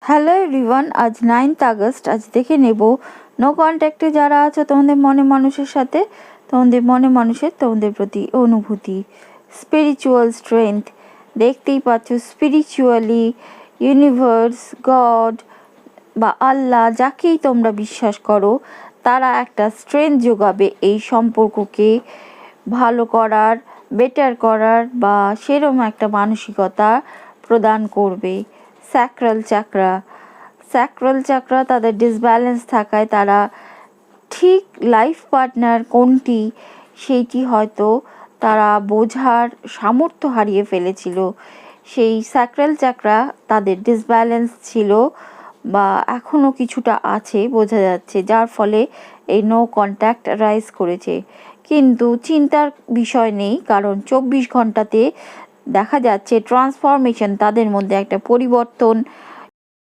Hello everyone, আজ 9th August. আজ দেখে নেব নো কন্ট্যাক্টে যারা আছে তোমাদের মনে মানুষের সাথে, তোমাদের মনে মানুষের তোমাদের প্রতি অনুভূতি, স্পিরিচুয়াল স্ট্রেংথ। দেখতেই পাচ্ছ স্পিরিচুয়ালি ইউনিভার্স, গড বা আল্লাহ, যাকেই তোমরা বিশ্বাস করো, তারা একটা স্ট্রেংথ যোগাবে এই সম্পর্ককে ভালো করার, বেটার করার বা সেরকম একটা মানসিকতা প্রদান করবে। স্যাক্রাল চাকরা তাদের ডিসব্যালেন্স থাকায় তারা ঠিক লাইফ পার্টনার কোনটি সেইটি হয়তো তারা বোঝার সামর্থ্য হারিয়ে ফেলেছিল। সেই স্যাক্রাল চাকরা তাদের ডিসব্যালেন্স ছিল বা এখনও কিছুটা আছে বোঝা যাচ্ছে, যার ফলে এই নো কন্ট্যাক্ট রাইজ করেছে। কিন্তু চিন্তার বিষয় নেই, কারণ 24 ঘন্টাতে দেখা যাচ্ছে ট্রান্সফরমেশন, তাদের মধ্যে একটা পরিবর্তন